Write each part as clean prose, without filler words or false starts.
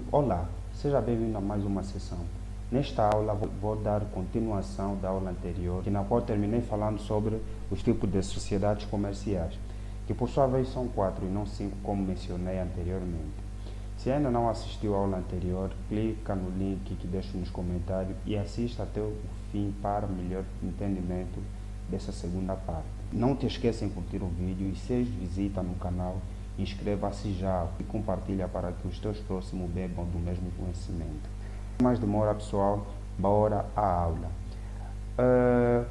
Olá, seja bem-vindo a mais uma sessão. Nesta aula vou dar continuação da aula anterior, na qual terminei falando sobre os tipos de sociedades comerciais, que por sua vez são 4 e não 5, como mencionei anteriormente. Se ainda não assistiu à aula anterior, clica no link que deixo nos comentários e assista até o fim para melhor entendimento dessa segunda parte. Não te esqueça em curtir o vídeo e se visita no canal, inscreva-se já e compartilha para que os teus próximos bebam do mesmo conhecimento. Sem mais demora, pessoal, bora à aula.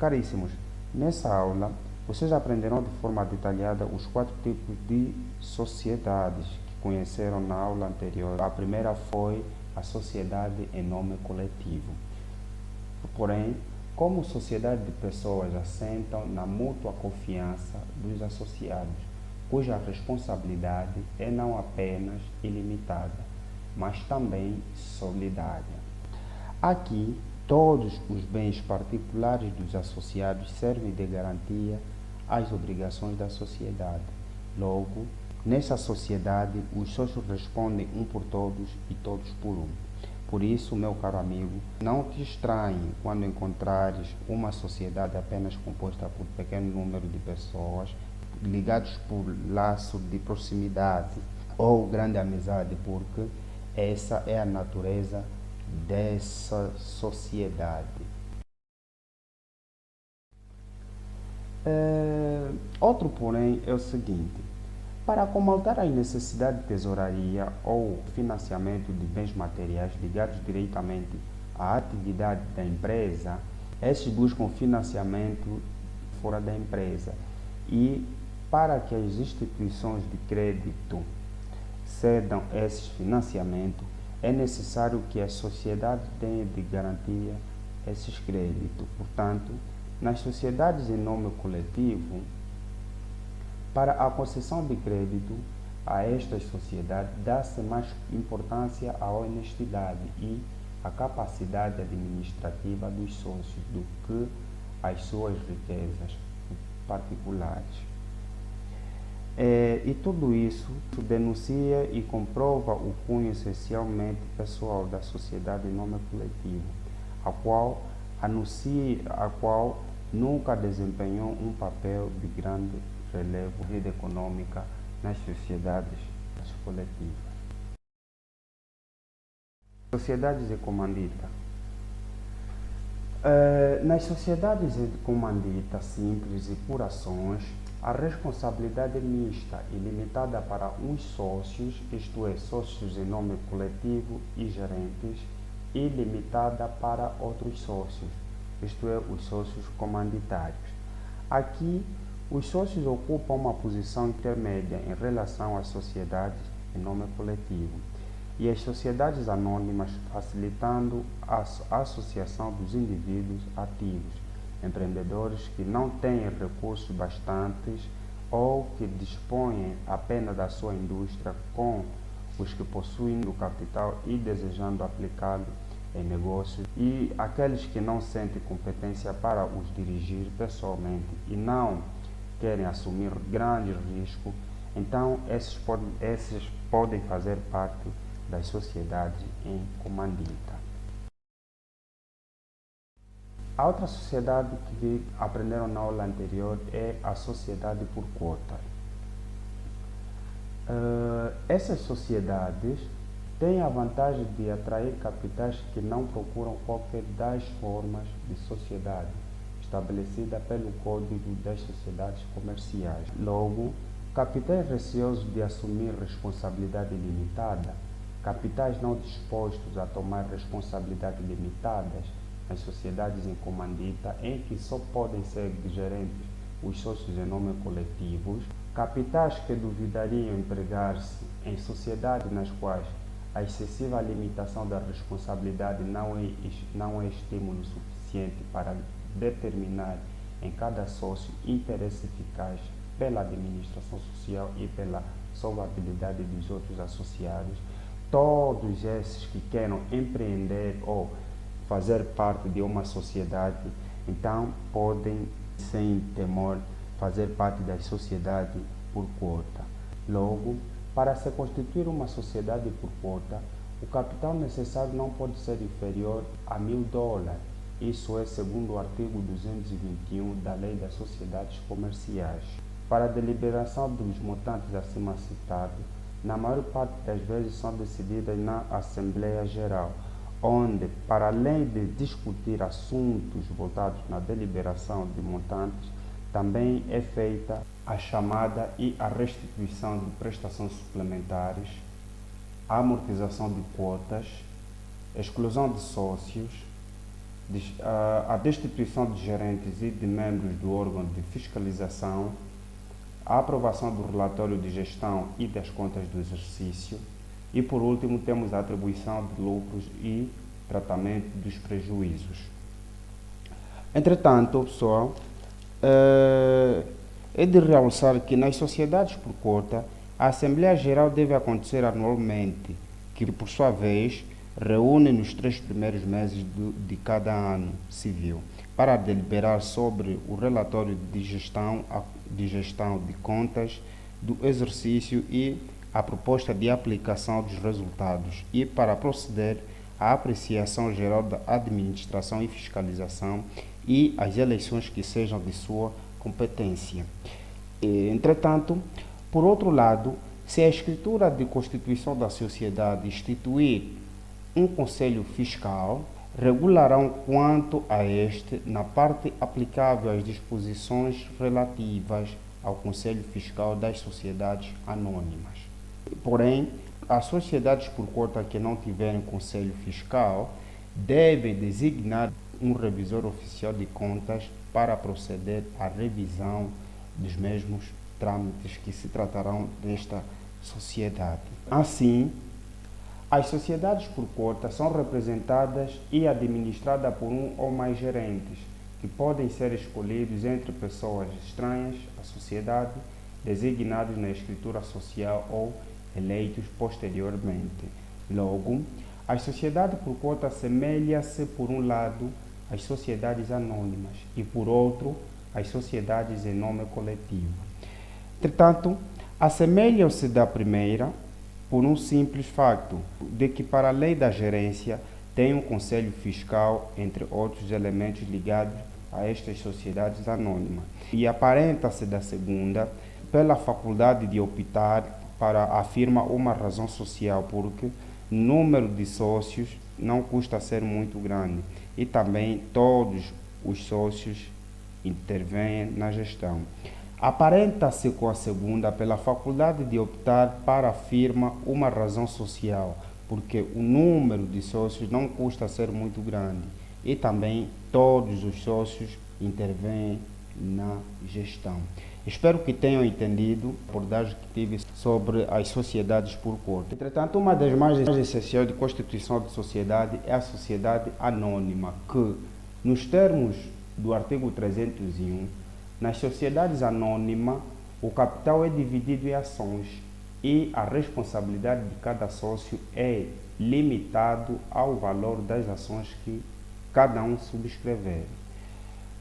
Caríssimos, nessa aula vocês aprenderão de forma detalhada os 4 tipos de sociedades que conheceram na aula anterior. A primeira foi a sociedade em nome coletivo. Porém, como sociedade de pessoas assentam na mútua confiança dos associados, cuja responsabilidade é não apenas ilimitada, mas também solidária. Aqui, todos os bens particulares dos associados servem de garantia às obrigações da sociedade. Logo, nessa sociedade, os sócios respondem um por todos e todos por um. Por isso, meu caro amigo, não te estranhe quando encontrares uma sociedade apenas composta por um pequeno número de pessoas ligados por laço de proximidade ou grande amizade, porque essa é a natureza dessa sociedade. Outro porém é o seguinte: para acomatar as necessidades de tesouraria ou financiamento de bens materiais ligados diretamente à atividade da empresa, estes buscam financiamento fora da empresa. E para que as instituições de crédito cedam esses financiamentos, é necessário que a sociedade tenha de garantia esses créditos. Portanto, nas sociedades em nome coletivo, para a concessão de crédito a estas sociedades, dá-se mais importância à honestidade e à capacidade administrativa dos sócios do que às suas riquezas particulares. E tudo isso denuncia e comprova o cunho essencialmente pessoal da sociedade em nome coletivo, a qual nunca desempenhou um papel de grande relevo e rede econômica nas sociedades coletivas. Sociedades de comandita. Nas sociedades de comandita simples e por ações, a responsabilidade é mista e limitada para uns sócios, isto é, sócios em nome coletivo e gerentes, e limitada para outros sócios, isto é, os sócios comanditários. Aqui, os sócios ocupam uma posição intermédia em relação às sociedades em nome coletivo e às sociedades anônimas, facilitando a associação dos indivíduos ativos, empreendedores que não têm recursos bastantes ou que dispõem apenas da sua indústria com os que possuem o capital e desejando aplicá-lo em negócios, e aqueles que não sentem competência para os dirigir pessoalmente e não querem assumir grandes riscos. Então esses podem fazer parte das sociedades em comandita. A outra sociedade que aprenderam na aula anterior é a sociedade por cota. Essas sociedades têm a vantagem de atrair capitais que não procuram qualquer das formas de sociedade estabelecida pelo Código das Sociedades Comerciais. Logo, capitais receosos de assumir responsabilidade limitada, capitais não dispostos a tomar responsabilidades limitadas nas sociedades em comandita, em que só podem ser gerentes os sócios em nome coletivos, capitais que duvidariam empregar-se em sociedades nas quais a excessiva limitação da responsabilidade não é estímulo suficiente para determinar em cada sócio interesse eficaz pela administração social e pela solvabilidade dos outros associados. Todos esses que queiram empreender ou fazer parte de uma sociedade, então podem, sem temor, fazer parte da sociedade por cota. Logo, para se constituir uma sociedade por cota, O capital necessário não pode ser inferior a $1.000. Isso é segundo o artigo 221 da Lei das Sociedades Comerciais. Para a deliberação dos montantes acima citados, na maior parte das vezes são decididas na Assembleia Geral, onde, para além de discutir assuntos voltados na deliberação de montantes, também é feita a chamada e a restituição de prestações suplementares, a amortização de quotas, exclusão de sócios, a destituição de gerentes e de membros do órgão de fiscalização, a aprovação do relatório de gestão e das contas do exercício e, por último, temos a atribuição de lucros e tratamento dos prejuízos. Entretanto, pessoal, é de realçar que nas sociedades por cota, a Assembleia Geral deve acontecer anualmente, que, por sua vez, reúne nos 3 primeiros meses de cada ano civil, para deliberar sobre o relatório de gestão de contas do exercício e a proposta de aplicação dos resultados e para proceder à apreciação geral da administração e fiscalização e as eleições que sejam de sua competência. Entretanto, por outro lado, se a escritura de constituição da sociedade instituir um conselho fiscal, regularão quanto a este na parte aplicável às disposições relativas ao Conselho Fiscal das Sociedades Anônimas. Porém, as sociedades por cota que não tiverem Conselho Fiscal devem designar um revisor oficial de contas para proceder à revisão dos mesmos trâmites que se tratarão desta sociedade. Assim, as sociedades por cota são representadas e administradas por um ou mais gerentes, que podem ser escolhidos entre pessoas estranhas à sociedade, designados na escritura social ou eleitos posteriormente. Logo, a sociedade por cota assemelha-se, por um lado, às sociedades anônimas e, por outro, às sociedades em nome coletivo. Entretanto, assemelham-se da primeira por um simples facto de que, para a lei da gerência, tem um conselho fiscal, entre outros elementos ligados a estas sociedades anônimas, e aparenta-se da segunda pela faculdade de optar para a firma uma razão social, porque o número de sócios não custa ser muito grande e também todos os sócios intervêm na gestão. Aparenta-se com a segunda pela faculdade de optar para a firma uma razão social, porque o número de sócios não custa ser muito grande e também todos os sócios intervêm na gestão. Espero que tenham entendido a abordagem que tive sobre as sociedades por cota. Entretanto, uma das mais essenciais de constituição de sociedade é a sociedade anônima, que, nos termos do artigo 301, nas sociedades anônimas, o capital é dividido em ações e a responsabilidade de cada sócio é limitado ao valor das ações que cada um subscrever.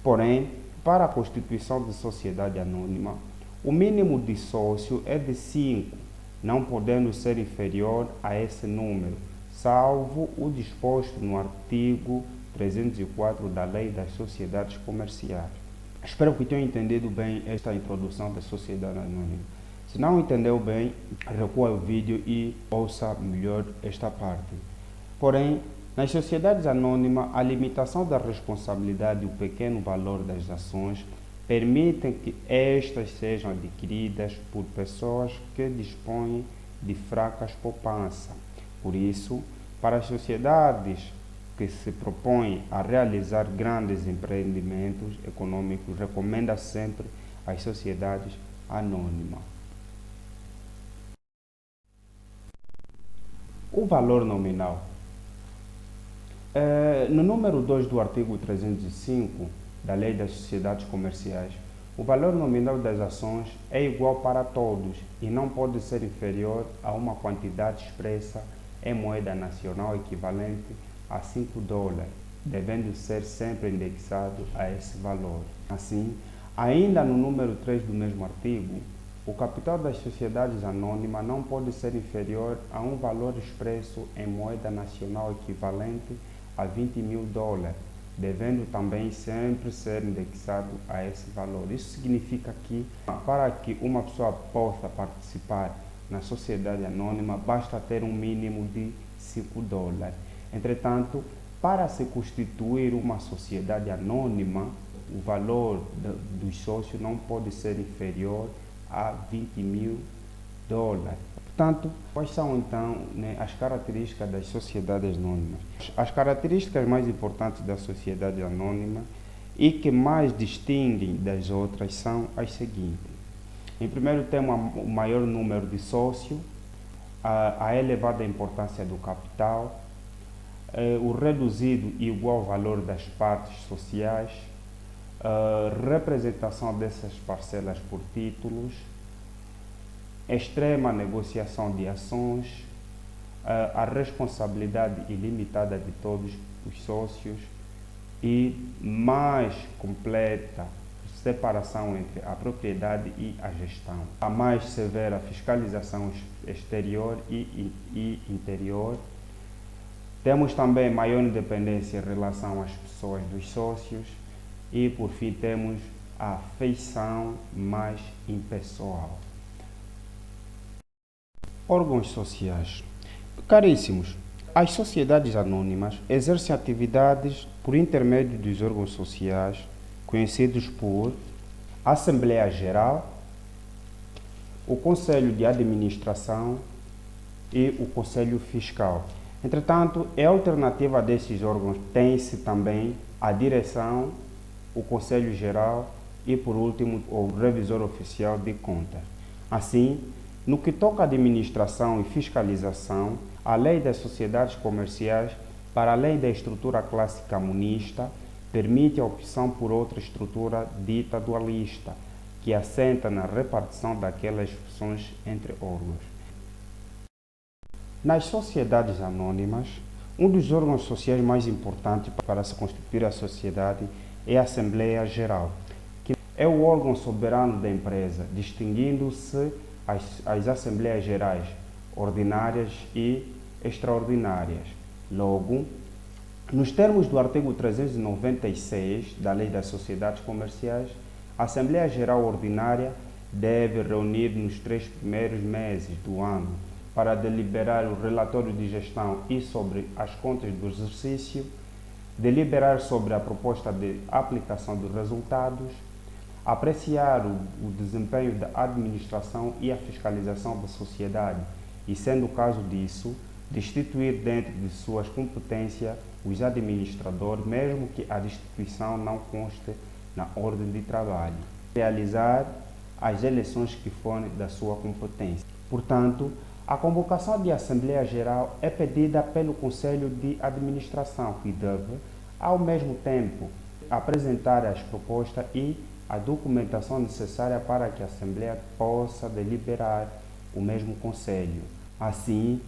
Porém, para a constituição de sociedade anônima, o mínimo de sócio é de 5, não podendo ser inferior a esse número, salvo o disposto no artigo 304 da Lei das Sociedades Comerciais. Espero que tenham entendido bem esta introdução da sociedade anônima. Se não entendeu bem, recua o vídeo e ouça melhor esta parte. Porém, nas sociedades anônimas, a limitação da responsabilidade e o pequeno valor das ações permitem que estas sejam adquiridas por pessoas que dispõem de fracas poupanças. Por isso, para as sociedades que se propõem a realizar grandes empreendimentos econômicos, recomenda sempre as sociedades anônimas. O valor nominal. No número 2 do artigo 305 da Lei das Sociedades Comerciais, o valor nominal das ações é igual para todos e não pode ser inferior a uma quantidade expressa em moeda nacional equivalente a $5, devendo ser sempre indexado a esse valor. Assim, ainda no número 3 do mesmo artigo, O capital das sociedades anônimas não pode ser inferior a um valor expresso em moeda nacional equivalente a 20 mil dólares, devendo também sempre ser indexado a esse valor. Isso significa que, para que uma pessoa possa participar na sociedade anônima, basta ter um mínimo de 5 dólares. Entretanto, para se constituir uma sociedade anônima, o valor dos sócios não pode ser inferior a 20 mil dólares. Portanto, quais são então as características das sociedades anônimas? As características mais importantes da sociedade anônima e que mais distinguem das outras são as seguintes. Em primeiro, temos o maior número de sócios, a elevada importância do capital, o reduzido e igual valor das partes sociais, representação dessas parcelas por títulos, extrema negociação de ações, a responsabilidade ilimitada de todos os sócios e mais completa separação entre a propriedade e a gestão. A mais severa fiscalização exterior e interior. Temos também maior independência em relação às pessoas dos sócios e, por fim, temos a feição mais impessoal. Órgãos sociais. Caríssimos, as sociedades anônimas exercem atividades por intermédio dos órgãos sociais, conhecidos por Assembleia Geral, o Conselho de Administração e o Conselho Fiscal. Entretanto, a alternativa desses órgãos tem-se também a direção, o Conselho Geral e, por último, o Revisor Oficial de Contas. Assim, no que toca à administração e fiscalização, a Lei das Sociedades Comerciais, para além da estrutura clássica monista, permite a opção por outra estrutura dita dualista, que assenta na repartição daquelas funções entre órgãos. Nas sociedades anônimas, um dos órgãos sociais mais importantes para se constituir a sociedade é a Assembleia Geral, que é o órgão soberano da empresa, distinguindo-se as Assembleias Gerais ordinárias e extraordinárias. Logo, nos termos do artigo 396 da Lei das Sociedades Comerciais, a Assembleia Geral Ordinária deve reunir nos 3 primeiros meses do ano para deliberar o relatório de gestão e sobre as contas do exercício, deliberar sobre a proposta de aplicação dos resultados, apreciar o desempenho da administração e a fiscalização da sociedade e, sendo o caso disso, destituir dentro de suas competências os administradores, mesmo que a destituição não conste na ordem de trabalho. Realizar as eleições que forem da sua competência. Portanto, a convocação de Assembleia Geral é pedida pelo Conselho de Administração, que deve, ao mesmo tempo, apresentar as propostas e a documentação necessária para que a Assembleia possa deliberar o mesmo Conselho. Assim,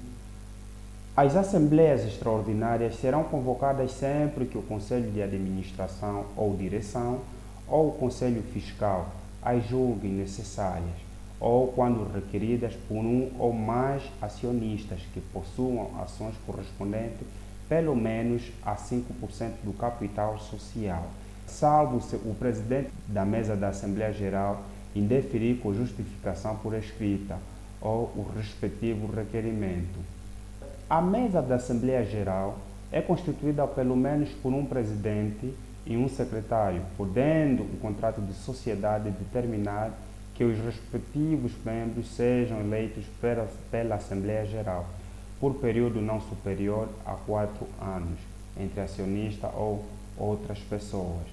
as Assembleias Extraordinárias serão convocadas sempre que o Conselho de Administração ou Direção ou o Conselho Fiscal as julguem necessárias, ou quando requeridas por um ou mais acionistas que possuam ações correspondentes pelo menos a 5% do capital social, salvo se o presidente da mesa da Assembleia Geral indeferir com justificação por escrita ou o respectivo requerimento. A mesa da Assembleia Geral é constituída pelo menos por um presidente e um secretário, podendo o contrato de sociedade determinar que os respectivos membros sejam eleitos pela Assembleia Geral por período não superior a 4 anos, entre acionista ou outras pessoas.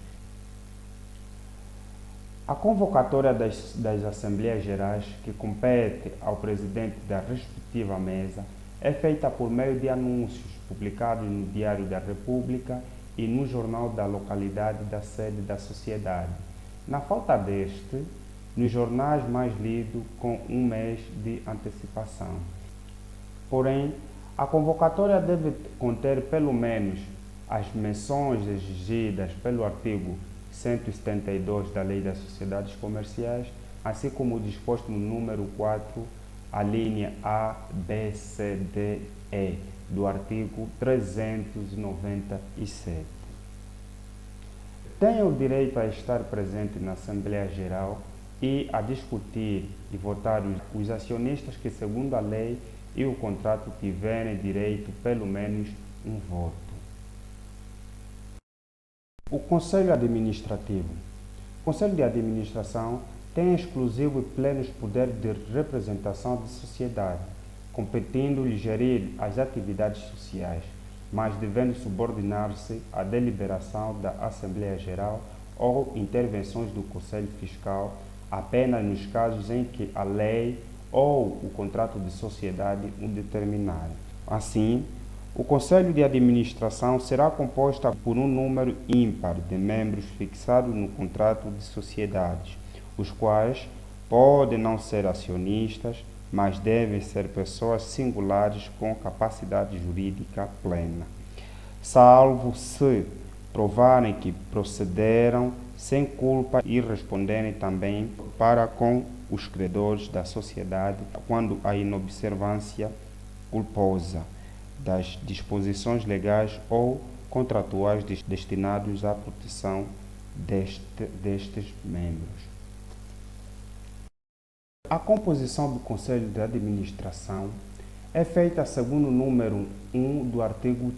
A convocatória das Assembleias Gerais, que compete ao presidente da respectiva mesa, é feita por meio de anúncios publicados no Diário da República e no jornal da localidade da sede da sociedade. Na falta deste, nos jornais mais lidos com um mês de antecipação. Porém, a convocatória deve conter pelo menos as menções exigidas pelo artigo 172 da Lei das Sociedades Comerciais, assim como disposto no número 4, a linha A, B, C, D, E do artigo 397. Tem o direito a estar presente na Assembleia Geral e a discutir e votar os acionistas que, segundo a lei e o contrato, tiverem direito pelo menos um voto. O Conselho Administrativo. O Conselho de Administração tem exclusivo e plenos poderes de representação da sociedade, competindo-lhe gerir as atividades sociais, mas devendo subordinar-se à deliberação da Assembleia Geral ou intervenções do Conselho Fiscal apenas nos casos em que a lei ou o contrato de sociedade o determinarem. Assim, o Conselho de Administração será composto por um número ímpar de membros fixado no contrato de sociedades, os quais podem não ser acionistas, mas devem ser pessoas singulares com capacidade jurídica plena, salvo se provarem que procederam sem culpa e responderem também para com os credores da sociedade quando a inobservância culposa das disposições legais ou contratuais destinados à proteção destes membros. A composição do Conselho de Administração é feita segundo o número 1 do artigo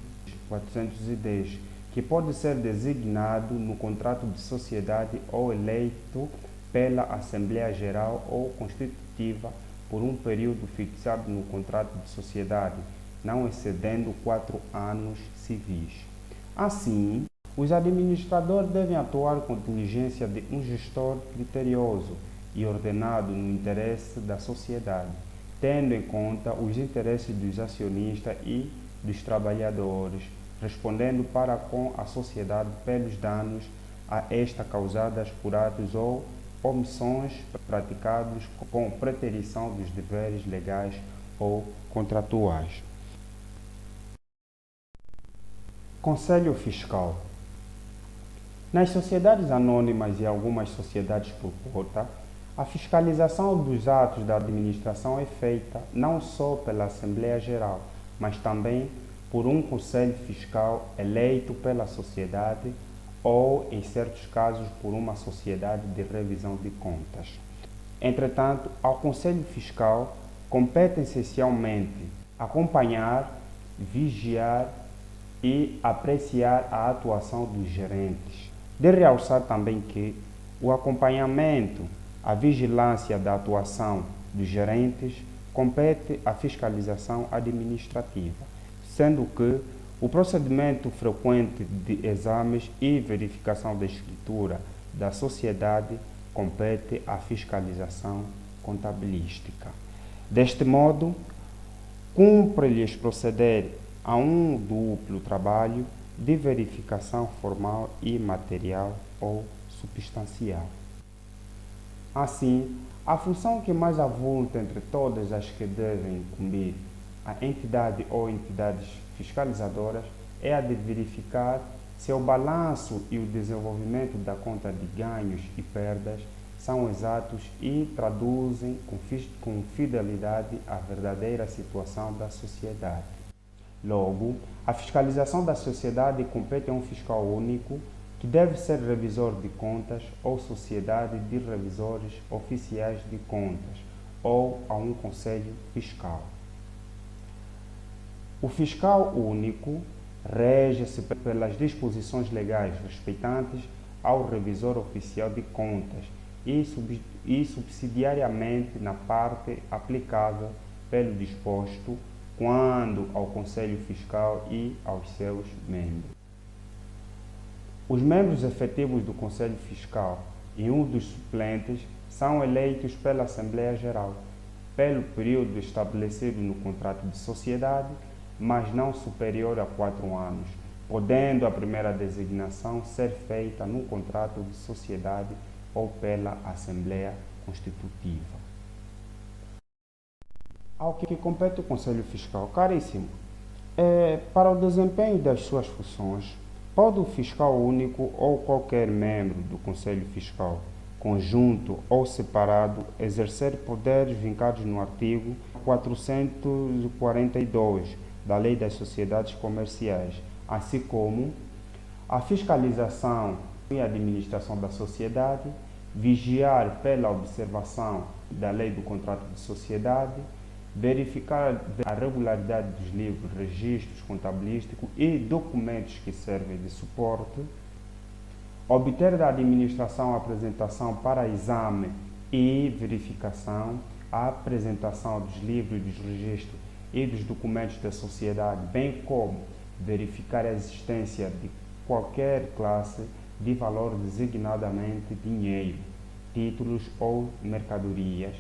410, que pode ser designado no contrato de sociedade ou eleito pela Assembleia Geral ou constitutiva por um período fixado no contrato de sociedade, não excedendo 4 anos civis. Assim, os administradores devem atuar com diligência de um gestor criterioso e ordenado no interesse da sociedade, tendo em conta os interesses dos acionistas e dos trabalhadores, respondendo para com a sociedade pelos danos a esta causados por atos ou omissões praticados com preterição dos deveres legais ou contratuais. Conselho Fiscal. Nas sociedades anônimas e algumas sociedades por cota, a fiscalização dos atos da administração é feita não só pela Assembleia Geral, mas também por um Conselho Fiscal eleito pela sociedade ou, em certos casos, por uma sociedade de revisão de contas. Entretanto, ao Conselho Fiscal compete essencialmente acompanhar, vigiar e apreciar a atuação dos gerentes. De realçar também que o acompanhamento, a vigilância da atuação dos gerentes compete à fiscalização administrativa, sendo que o procedimento frequente de exames e verificação da escritura da sociedade compete à fiscalização contabilística. Deste modo, cumpre-lhes proceder a um duplo trabalho de verificação formal e material ou substancial. Assim, a função que mais avulta entre todas as que devem incumbir a entidade ou entidades fiscalizadoras é a de verificar se o balanço e o desenvolvimento da conta de ganhos e perdas são exatos e traduzem com fidelidade a verdadeira situação da sociedade. Logo, a fiscalização da sociedade compete a um fiscal único, que deve ser revisor de contas ou sociedade de revisores oficiais de contas, ou a um conselho fiscal. O fiscal único rege-se pelas disposições legais respeitantes ao revisor oficial de contas e subsidiariamente na parte aplicável pelo disposto quando ao Conselho Fiscal e aos seus membros. Os membros efetivos do Conselho Fiscal e um dos suplentes são eleitos pela Assembleia Geral, pelo período estabelecido no contrato de sociedade, mas não superior a 4 anos, podendo a primeira designação ser feita no contrato de sociedade ou pela Assembleia Constitutiva. Ao que compete o Conselho Fiscal, caríssimo, para o desempenho das suas funções, pode o fiscal único ou qualquer membro do Conselho Fiscal, conjunto ou separado, exercer poderes vincados no artigo 442 da Lei das Sociedades Comerciais, assim como a fiscalização e administração da sociedade, vigiar pela observação da lei do contrato de sociedade, verificar a regularidade dos livros, registros contabilísticos e documentos que servem de suporte, obter da administração a apresentação para exame e verificação, a apresentação dos livros, dos registros e dos documentos da sociedade, bem como verificar a existência de qualquer classe de valor designadamente dinheiro, títulos ou mercadorias,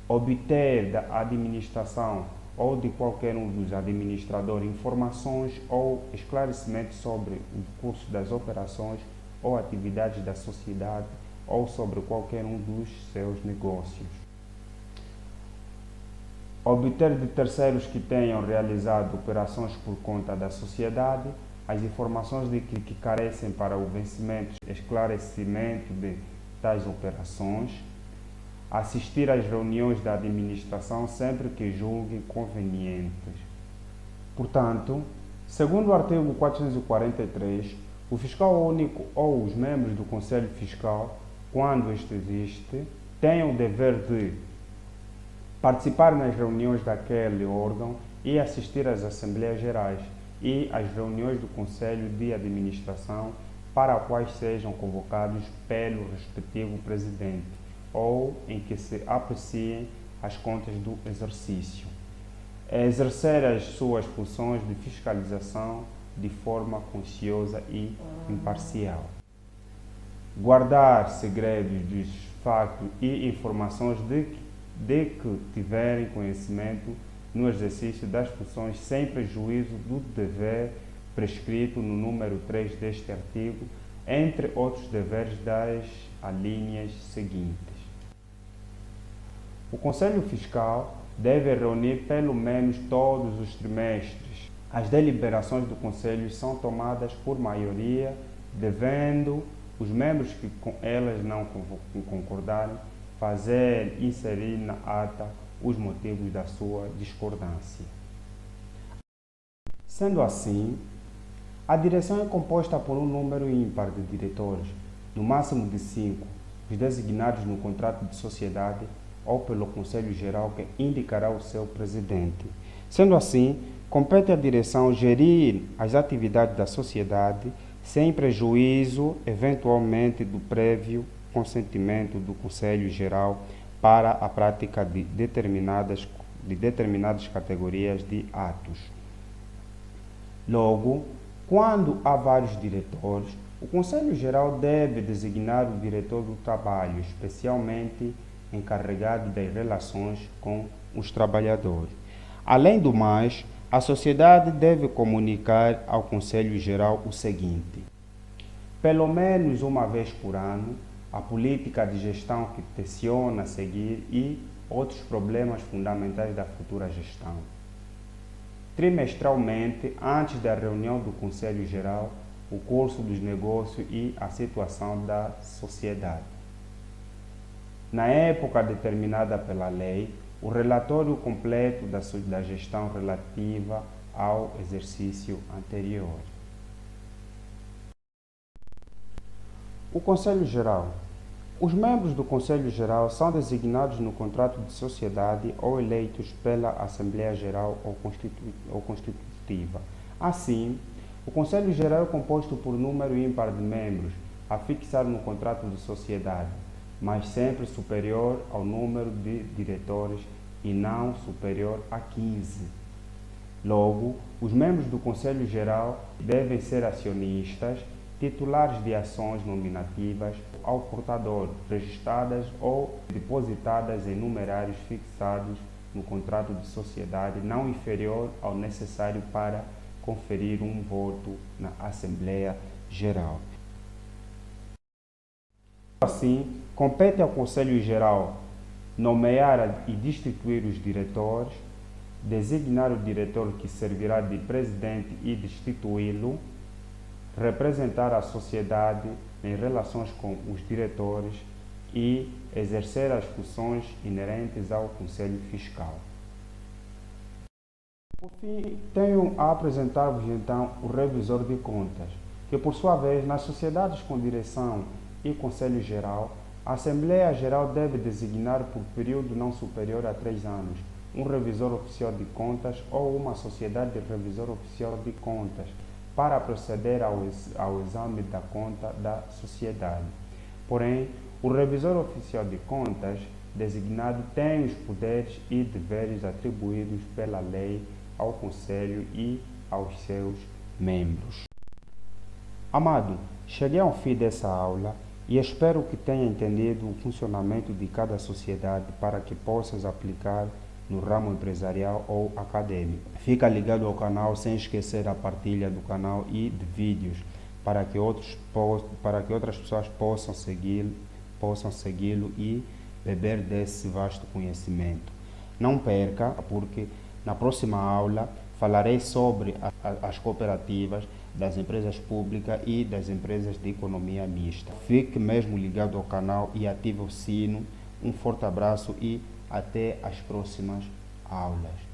obter da administração ou de qualquer um dos administradores informações ou esclarecimentos sobre o curso das operações ou atividades da sociedade ou sobre qualquer um dos seus negócios. Obter de terceiros que tenham realizado operações por conta da sociedade as informações de que carecem para o vencimento e esclarecimento de tais operações, assistir às reuniões da administração sempre que julguem convenientes. Portanto, segundo o artigo 443, o fiscal único ou os membros do Conselho Fiscal, quando este existe, têm o dever de participar nas reuniões daquele órgão e assistir às Assembleias Gerais e às reuniões do Conselho de Administração para as quais sejam convocados pelo respectivo presidente ou em que se apreciem as contas do exercício. Exercer as suas funções de fiscalização de forma conscienciosa e imparcial. Guardar segredos dos factos e informações de que tiverem conhecimento no exercício das funções sem prejuízo do dever prescrito no número 3 deste artigo, entre outros deveres das alíneas seguintes. O Conselho Fiscal deve reunir pelo menos todos os trimestres. As deliberações do Conselho são tomadas por maioria, devendo os membros que com elas não concordarem inserir na ata os motivos da sua discordância. Sendo assim, a direção é composta por um número ímpar de diretores, no máximo de 5, os designados no contrato de sociedade ou pelo Conselho Geral que indicará o seu presidente. Sendo assim, compete à direção gerir as atividades da sociedade sem prejuízo, eventualmente, do prévio consentimento do Conselho Geral para a prática de determinadas categorias de atos. Logo, quando há vários diretores, o Conselho Geral deve designar o diretor do trabalho, especialmente encarregado das relações com os trabalhadores. Além do mais, a sociedade deve comunicar ao Conselho Geral o seguinte: pelo menos uma vez por ano, a política de gestão que tenciona seguir e outros problemas fundamentais da futura gestão. Trimestralmente, antes da reunião do Conselho Geral, o curso dos negócios e a situação da sociedade. Na época determinada pela lei, o relatório completo da gestão relativa ao exercício anterior. O Conselho Geral. Os membros do Conselho Geral são designados no contrato de sociedade ou eleitos pela Assembleia Geral ou Constitutiva. Assim, o Conselho Geral é composto por número ímpar de membros, a fixar no contrato de sociedade, mas sempre superior ao número de diretores e não superior a 15. Logo, os membros do Conselho Geral devem ser acionistas, titulares de ações nominativas ao portador, registradas ou depositadas em numerários fixados no contrato de sociedade não inferior ao necessário para conferir um voto na Assembleia Geral. Assim, compete ao Conselho Geral nomear e destituir os diretores, designar o diretor que servirá de presidente e destituí-lo, representar a sociedade em relações com os diretores, e exercer as funções inerentes ao Conselho Fiscal. Por fim, tenho a apresentar-vos então o revisor de contas, que por sua vez, nas sociedades com direção e Conselho Geral, a Assembleia Geral deve designar por período não superior a 3 anos um revisor oficial de contas ou uma sociedade de revisor oficial de contas para proceder ao exame da conta da sociedade. Porém, o revisor oficial de contas designado tem os poderes e deveres atribuídos pela lei ao Conselho e aos seus membros. Amado, cheguei ao fim dessa aula e espero que tenha entendido o funcionamento de cada sociedade para que possas aplicar no ramo empresarial ou acadêmico. Fica ligado ao canal sem esquecer a partilha do canal e de vídeos para que outras pessoas possam segui-lo e beber desse vasto conhecimento. Não perca, porque na próxima aula falarei sobre as cooperativas, das empresas públicas e das empresas de economia mista. Fique mesmo ligado ao canal e ative o sino. Um forte abraço e até as próximas aulas.